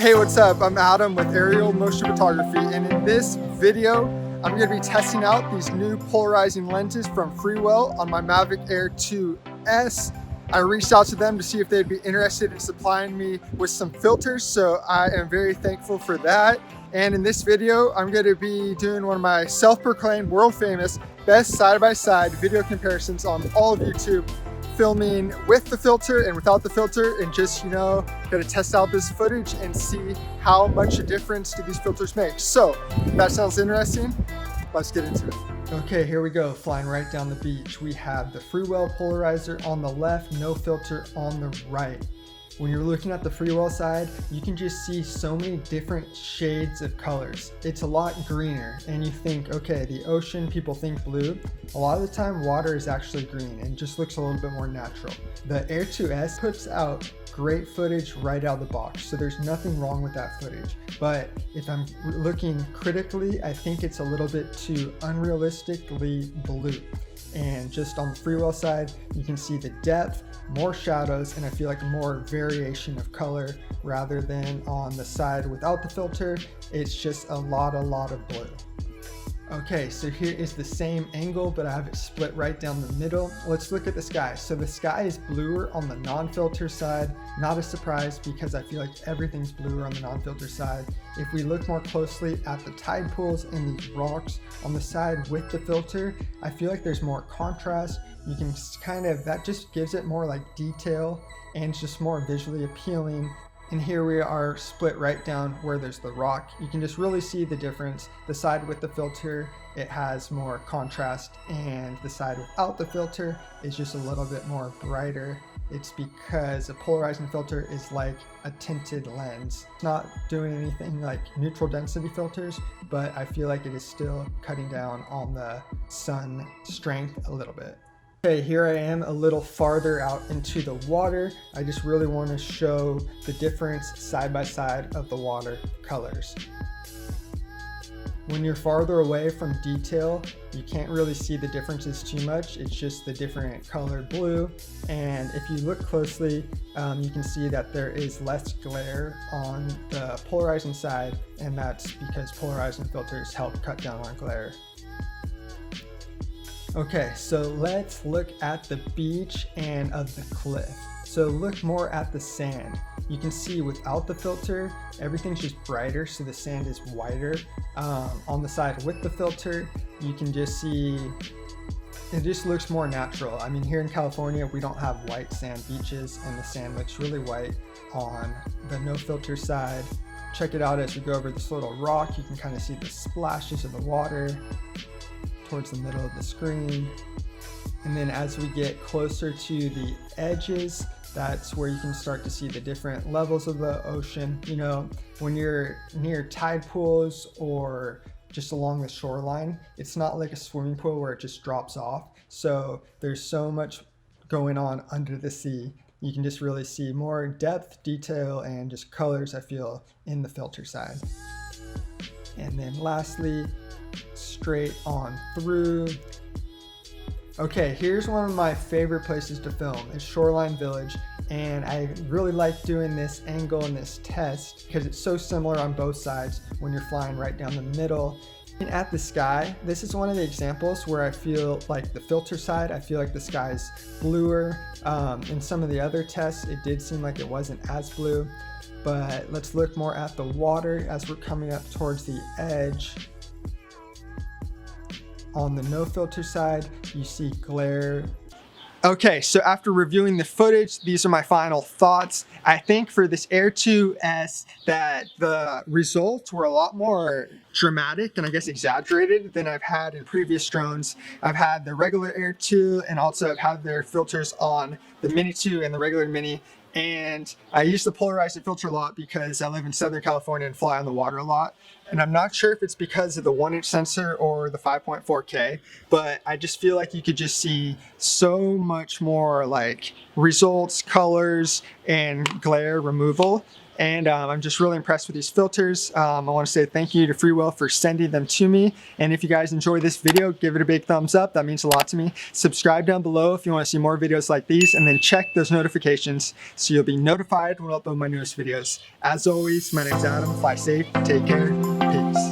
Hey, what's up? I'm Adam with Aerial Motion Photography, and in this video, I'm going to be testing out these new polarizing lenses from FREEWELL on my Mavic Air 2S. I reached out to them to see if they'd be interested in supplying me with some filters, so I am very thankful for that. And in this video, I'm going to be doing one of my self-proclaimed world-famous best side-by-side video comparisons on all of YouTube, filming with the filter and without the filter, and just, gonna test out this footage and see how much a difference do these filters make. So if that sounds interesting, let's get into it. Okay, here we go, flying right down the beach. We have the FREEWELL polarizer on the left, no filter on the right. When you're looking at the FREEWELL side, you can just see so many different shades of colors. It's a lot greener, and you think, okay, the ocean, people think blue. A lot of the time, water is actually green and just looks a little bit more natural. The Air 2S puts out great footage right out of the box, so there's nothing wrong with that footage. But if I'm looking critically, I think it's a little bit too unrealistically blue. And just on the FREEWELL side, you can see the depth, more shadows, and I feel like more variation of color, rather than on the side without the filter. It's just a lot of blue. Okay, so here is the same angle, but I have it split right down the middle. Let's look at the sky. So the sky is bluer on the non-filter side. Not a surprise, because I feel like everything's bluer on the non-filter side. If we look more closely at the tide pools and these rocks on the side with the filter, I feel like there's more contrast. You can that just gives it more like detail, and it's just more visually appealing. And here we are split right down where there's the rock. You can just really see the difference. The side with the filter, it has more contrast, and the side without the filter is just a little bit more brighter. It's because a polarizing filter is like a tinted lens. It's not doing anything like neutral density filters, but I feel like it is still cutting down on the sun strength a little bit. Okay, here I am a little farther out into the water. I just really want to show the difference side by side of the water colors. When you're farther away from detail, you can't really see the differences too much. It's just the different color blue. And if you look closely, you can see that there is less glare on the polarizing side, and that's because polarizing filters help cut down on glare. Okay, so let's look at the beach and of the cliff. So look more at the sand. You can see without the filter, everything's just brighter, so the sand is whiter. On the side with the filter, you can just see it just looks more natural. I mean, here in California, we don't have white sand beaches, and the sand looks really white on the no filter side. Check it out as we go over this little rock. You can kind of see the splashes of the water towards the middle of the screen. And then as we get closer to the edges, that's where you can start to see the different levels of the ocean. When you're near tide pools or just along the shoreline, it's not like a swimming pool where it just drops off. So there's so much going on under the sea. You can just really see more depth, detail, and just colors, I feel, in the filter side. And then lastly, straight on through. Okay, here's one of my favorite places to film. It's Shoreline Village, and I really like doing this angle and this test because it's so similar on both sides when you're flying right down the middle. And at the sky, this is one of the examples where I feel like the filter side, I feel like the sky is bluer. In some of the other tests, it did seem like it wasn't as blue, but let's look more at the water as we're coming up towards the edge. On the no filter side, you see glare. Okay, so after reviewing the footage, these are my final thoughts. I think for this Air 2S that the results were a lot more dramatic and I guess exaggerated than I've had in previous drones. I've had the regular Air 2, and also I've had their filters on the Mini 2 and the regular Mini. And I use the polarizing filter a lot because I live in Southern California and fly on the water a lot. And I'm not sure if it's because of the 1-inch sensor or the 5.4K, but I just feel like you could just see so much more like results, colors, and glare removal. And I'm just really impressed with these filters. I want to say thank you to FREEWELL for sending them to me. And if you guys enjoy this video, give it a big thumbs up. That means a lot to me. Subscribe down below if you want to see more videos like these, and then check those notifications so you'll be notified when I upload my newest videos. As always, my name's Adam. Fly safe, take care, peace.